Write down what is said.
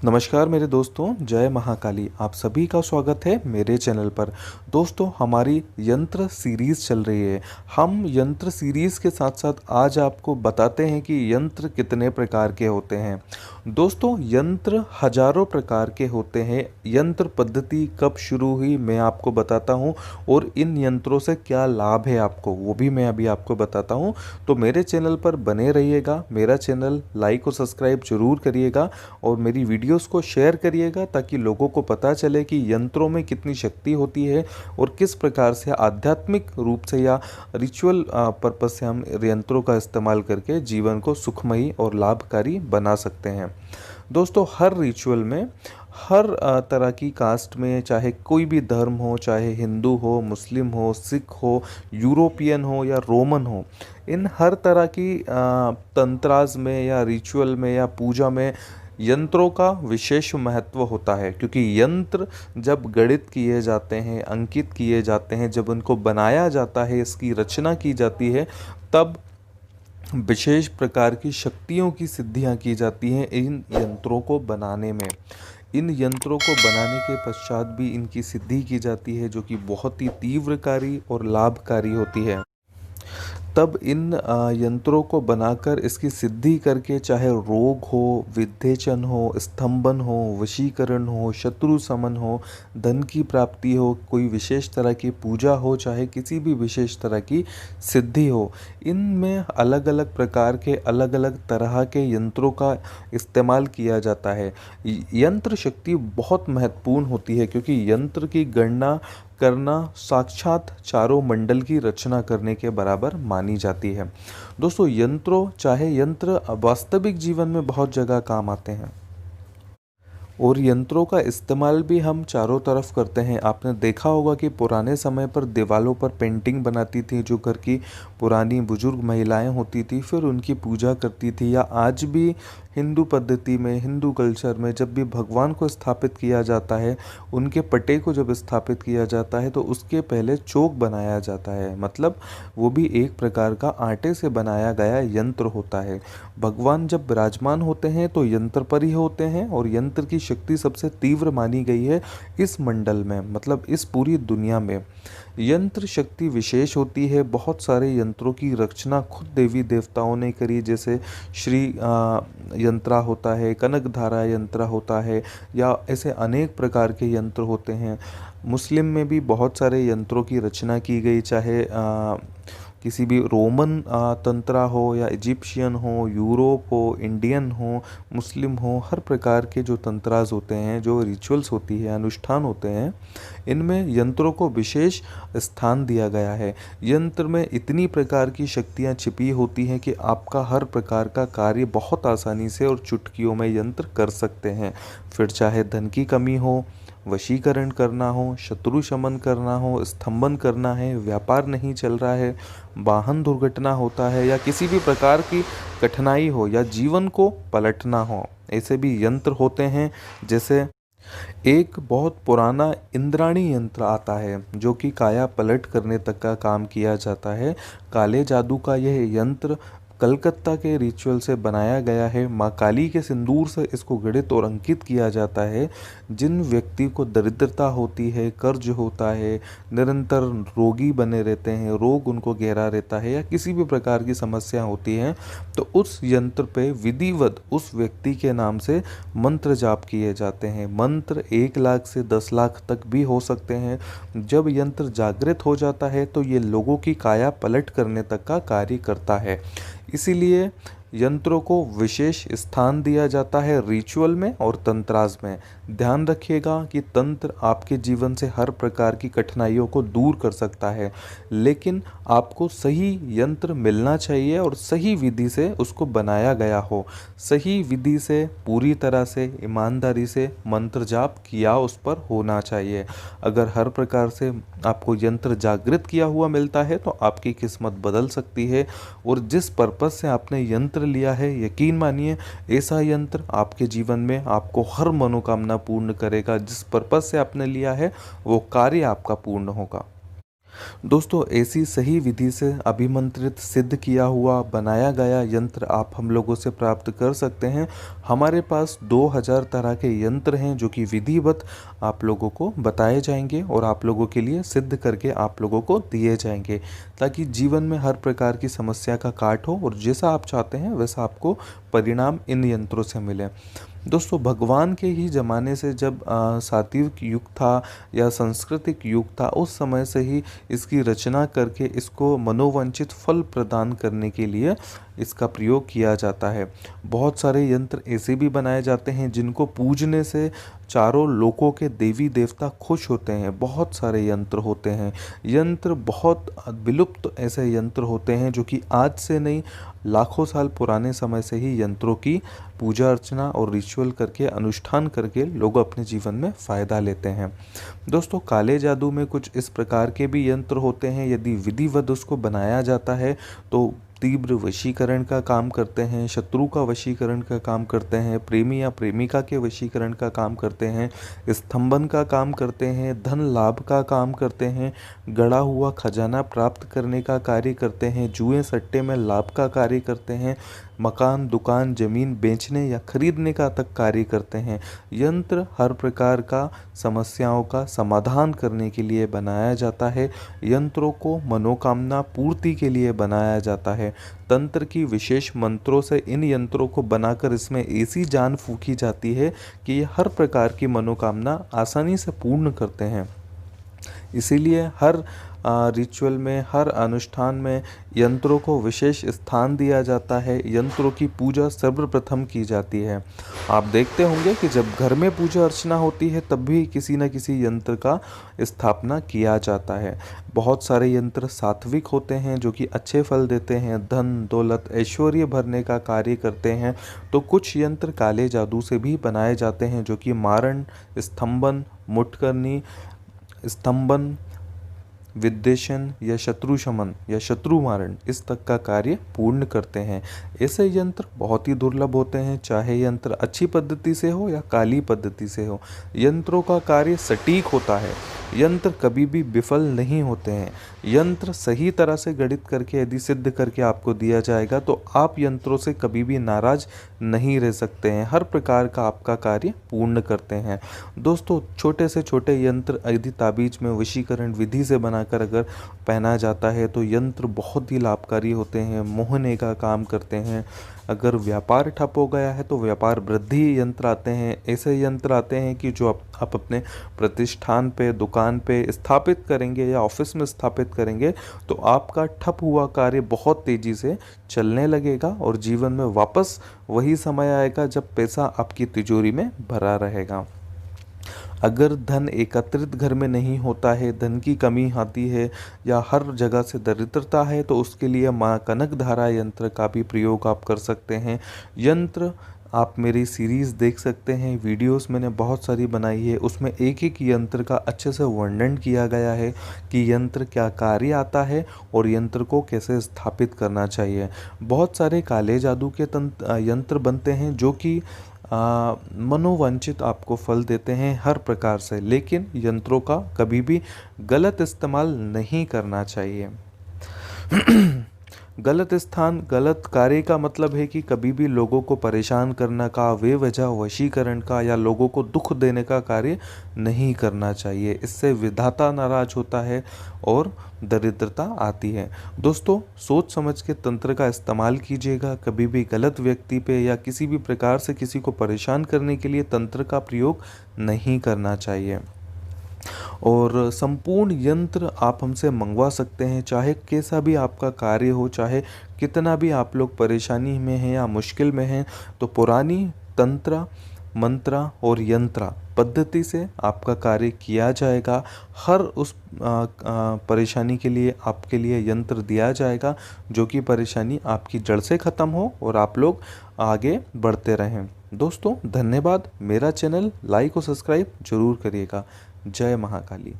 नमस्कार मेरे दोस्तों, जय महाकाली। आप सभी का स्वागत है मेरे चैनल पर। दोस्तों, हमारी यंत्र सीरीज़ चल रही है। हम यंत्र सीरीज़ के साथ साथ आज आपको बताते हैं कि यंत्र कितने प्रकार के होते हैं। दोस्तों, यंत्र हजारों प्रकार के होते हैं। यंत्र पद्धति कब शुरू हुई मैं आपको बताता हूँ, और इन यंत्रों से क्या लाभ है आपको वो भी मैं अभी आपको बताता हूँ। तो मेरे चैनल पर बने रहिएगा। मेरा चैनल लाइक और सब्सक्राइब जरूर करिएगा और मेरी वीडियोस को शेयर करिएगा, ताकि लोगों को पता चले कि यंत्रों में कितनी शक्ति होती है और किस प्रकार से आध्यात्मिक रूप से या रिचुअल पर्पज से हम यंत्रों का इस्तेमाल करके जीवन को सुखमयी और लाभकारी बना सकते हैं। दोस्तों, हर रिचुअल में हर तरह की कास्ट में, चाहे कोई भी धर्म हो, चाहे हिंदू हो, मुस्लिम हो, सिख हो, यूरोपियन हो या रोमन हो, इन हर तरह की तंत्राज में या रिचुअल में या पूजा में यंत्रों का विशेष महत्व होता है। क्योंकि यंत्र जब गढ़ित किए जाते हैं, अंकित किए जाते हैं, जब उनको बनाया जाता है, इसकी रचना की जाती है, तब विशेष प्रकार की शक्तियों की सिद्धियां की जाती हैं इन यंत्रों को बनाने में। इन यंत्रों को बनाने के पश्चात भी इनकी सिद्धि की जाती है, जो कि बहुत ही तीव्रकारी और लाभकारी होती है। तब इन यंत्रों को बनाकर इसकी सिद्धि करके, चाहे रोग हो, विद्येचन हो, स्तंभन हो, वशीकरण हो, शत्रु समन हो, धन की प्राप्ति हो, कोई विशेष तरह की पूजा हो, चाहे किसी भी विशेष तरह की सिद्धि हो, इनमें अलग अलग प्रकार के अलग अलग तरह के यंत्रों का इस्तेमाल किया जाता है। यंत्र शक्ति बहुत महत्वपूर्ण होती है, क्योंकि यंत्र की गणना करना साक्षात चारों मंडल की रचना करने के बराबर मानी जाती है। दोस्तों, चाहे यंत्र वास्तविक जीवन में बहुत जगह काम आते हैं, और यंत्रों का इस्तेमाल भी हम चारों तरफ करते हैं। आपने देखा होगा कि पुराने समय पर दीवालों पर पेंटिंग बनाती थी, जो घर की पुरानी बुजुर्ग महिलाएं होती थी, फिर उनकी पूजा करती थी। या आज भी हिंदू पद्धति में, हिंदू कल्चर में, जब भी भगवान को स्थापित किया जाता है, उनके पटे को जब स्थापित किया जाता है, तो उसके पहले चौक बनाया जाता है। मतलब वो भी एक प्रकार का आटे से बनाया गया यंत्र होता है। भगवान जब विराजमान होते हैं तो यंत्र पर ही होते हैं, और यंत्र की शक्ति सबसे तीव्र मानी गई है इस मंडल में, मतलब इस पूरी दुनिया में। यंत्र शक्ति विशेष होती है। बहुत सारे यंत्रों की रचना खुद देवी देवताओं ने करी, जैसे श्री यंत्रा होता है, कनकधारा यंत्र होता है, या ऐसे अनेक प्रकार के यंत्र होते हैं। मुस्लिम में भी बहुत सारे यंत्रों की रचना की गई, चाहे किसी भी रोमन तंत्रा हो, या इजिप्शियन हो, यूरोप हो, इंडियन हो, मुस्लिम हो, हर प्रकार के जो तंत्राज होते हैं, जो रिचुअल्स होती है, अनुष्ठान होते हैं, इनमें यंत्रों को विशेष स्थान दिया गया है। यंत्र में इतनी प्रकार की शक्तियाँ छिपी होती हैं कि आपका हर प्रकार का कार्य बहुत आसानी से और चुटकियों में यंत्र कर सकते हैं। फिर चाहे धन की कमी हो, वशीकरण करना हो, शत्रु शमन करना हो, स्तंभन करना है, व्यापार नहीं चल रहा है, वाहन दुर्घटना होता है, या किसी भी प्रकार की कठिनाई हो, या जीवन को पलटना हो, ऐसे भी यंत्र होते हैं। जैसे एक बहुत पुराना इंद्राणी यंत्र आता है, जो कि काया पलट करने तक का काम किया जाता है। काले जादू का यह यंत्र कलकत्ता के रिचुअल से बनाया गया है। माँ काली के सिंदूर से इसको गढ़ित और अंकित किया जाता है। जिन व्यक्ति को दरिद्रता होती है, कर्ज होता है, निरंतर रोगी बने रहते हैं, रोग उनको घेरा रहता है, या किसी भी प्रकार की समस्या होती है, तो उस यंत्र पे विधिवत उस व्यक्ति के नाम से मंत्र जाप किए जाते हैं। मंत्र 1 लाख से 10 लाख तक भी हो सकते हैं। जब यंत्र जागृत हो जाता है तो ये लोगों की काया पलट करने तक का कार्य करता है। इसीलिए यंत्रों को विशेष स्थान दिया जाता है रिचुअल में और तंत्राज में। ध्यान रखिएगा कि तंत्र आपके जीवन से हर प्रकार की कठिनाइयों को दूर कर सकता है, लेकिन आपको सही यंत्र मिलना चाहिए और सही विधि से उसको बनाया गया हो। सही विधि से, पूरी तरह से, ईमानदारी से मंत्र जाप किया उस पर होना चाहिए। अगर हर प्रकार से आपको यंत्र जागृत किया हुआ मिलता है तो आपकी किस्मत बदल सकती है, और जिस पर्पज से आपने यंत्र लिया है, यकीन मानिए ऐसा यंत्र आपके जीवन में आपको हर मनोकामना पूर्ण करेगा। जिस पर्पज से आपने लिया है वो कार्य आपका पूर्ण होगा। दोस्तों ऐसी सही विधि से अभिमंत्रित सिद्ध किया हुआ बनाया गया यंत्र आप हम लोगों से प्राप्त कर सकते हैं। हमारे पास 2000 तरह के यंत्र हैं जो कि विधिवत आप लोगों को बताए जाएंगे और आप लोगों के लिए सिद्ध करके आप लोगों को दिए जाएंगे, ताकि जीवन में हर प्रकार की समस्या का काट हो और जैसा आप चाहते हैं वैसा आपको परिणाम इन यंत्रों से मिले। दोस्तों भगवान के ही ज़माने से जब सात्विक युग था या सांस्कृतिक युग था, उस समय से ही इसकी रचना करके इसको मनोवांछित फल प्रदान करने के लिए इसका प्रयोग किया जाता है। बहुत सारे यंत्र ऐसे भी बनाए जाते हैं जिनको पूजने से चारों लोकों के देवी देवता खुश होते हैं। बहुत सारे यंत्र होते हैं, यंत्र बहुत विलुप्त ऐसे यंत्र होते हैं जो कि आज से नहीं लाखों साल पुराने समय से ही यंत्रों की पूजा अर्चना और रिचुअल करके अनुष्ठान करके लोग अपने जीवन में फ़ायदा लेते हैं। दोस्तों काले जादू में कुछ इस प्रकार के भी यंत्र होते हैं, यदि विधिवत उसको बनाया जाता है तो तीव्र वशीकरण का काम करते हैं, शत्रु का वशीकरण का काम करते हैं, प्रेमी या प्रेमिका के वशीकरण का काम करते हैं, स्तंभन का काम करते हैं, धन लाभ का काम करते हैं, गड़ा हुआ खजाना प्राप्त करने का कार्य करते हैं, जुए सट्टे में लाभ का कार्य करते हैं, मकान दुकान ज़मीन बेचने या खरीदने का तक कार्य करते हैं। यंत्र हर प्रकार का समस्याओं का समाधान करने के लिए बनाया जाता है। यंत्रों को मनोकामना पूर्ति के लिए बनाया जाता है। तंत्र की विशेष मंत्रों से इन यंत्रों को बनाकर इसमें ऐसी जान फूंकी जाती है कि ये हर प्रकार की मनोकामना आसानी से पूर्ण करते हैं। इसीलिए हर रिचुअल में, हर अनुष्ठान में यंत्रों को विशेष स्थान दिया जाता है। यंत्रों की पूजा सर्वप्रथम की जाती है। आप देखते होंगे कि जब घर में पूजा अर्चना होती है तब भी किसी न किसी यंत्र का स्थापना किया जाता है। बहुत सारे यंत्र सात्विक होते हैं जो कि अच्छे फल देते हैं, धन दौलत ऐश्वर्य भरने का कार्य करते हैं। तो कुछ यंत्र काले जादू से भी बनाए जाते हैं जो कि मारण, स्तंभन, मुटकरनी, स्तंभन, विद्वेषण या शत्रु शमन या शत्रु मारण इस तक का कार्य पूर्ण करते हैं। ऐसे यंत्र बहुत ही दुर्लभ होते हैं, चाहे यंत्र अच्छी पद्धति से हो या काली पद्धति से हो। यंत्रों का कार्य सटीक होता है, यंत्र कभी भी विफल नहीं होते हैं। यंत्र सही तरह से गणित करके यदि सिद्ध करके आपको दिया जाएगा तो आप यंत्रों से कभी भी नाराज नहीं रह सकते हैं, हर प्रकार का आपका कार्य पूर्ण करते हैं। दोस्तों छोटे से छोटे यंत्र यदि ताबीज में वशीकरण विधि से बनाकर अगर पहना जाता है तो यंत्र बहुत ही लाभकारी होते हैं, मोहने का काम करते हैं। अगर व्यापार ठप हो गया है तो व्यापार वृद्धि यंत्र आते हैं। ऐसे यंत्र आते हैं कि जो आप अपने प्रतिष्ठान पे, दुकान पे स्थापित करेंगे या ऑफिस में स्थापित करेंगे तो आपका ठप हुआ कार्य बहुत तेज़ी से चलने लगेगा और जीवन में वापस वही समय आएगा जब पैसा आपकी तिजोरी में भरा रहेगा। अगर धन एकत्रित घर में नहीं होता है, धन की कमी आती है या हर जगह से दरिद्रता है तो उसके लिए माँ कनक धारा यंत्र का भी प्रयोग आप कर सकते हैं। यंत्र आप मेरी सीरीज़ देख सकते हैं, वीडियोस मैंने बहुत सारी बनाई है, उसमें एक एक यंत्र का अच्छे से वर्णन किया गया है कि यंत्र क्या कार्य आता है और यंत्र को कैसे स्थापित करना चाहिए। बहुत सारे काले जादू के यंत्र बनते हैं जो कि मनोवांछित आपको फल देते हैं हर प्रकार से, लेकिन यंत्रों का कभी भी गलत इस्तेमाल नहीं करना चाहिए। गलत स्थान गलत कार्य का मतलब है कि कभी भी लोगों को परेशान करना का, बेवजह वशीकरण का या लोगों को दुख देने का कार्य नहीं करना चाहिए। इससे विधाता नाराज होता है और दरिद्रता आती है। दोस्तों सोच समझ के तंत्र का इस्तेमाल कीजिएगा, कभी भी गलत व्यक्ति पे या किसी भी प्रकार से किसी को परेशान करने के लिए तंत्र का प्रयोग नहीं करना चाहिए। और संपूर्ण यंत्र आप हमसे मंगवा सकते हैं, चाहे कैसा भी आपका कार्य हो, चाहे कितना भी आप लोग परेशानी में हैं या मुश्किल में हैं, तो पुरानी तंत्र मंत्र और यंत्र पद्धति से आपका कार्य किया जाएगा। हर उस परेशानी के लिए आपके लिए यंत्र दिया जाएगा जो कि परेशानी आपकी जड़ से ख़त्म हो और आप लोग आगे बढ़ते रहें। दोस्तों धन्यवाद। मेरा चैनल लाइक और सब्सक्राइब जरूर करिएगा। जय महाकाली।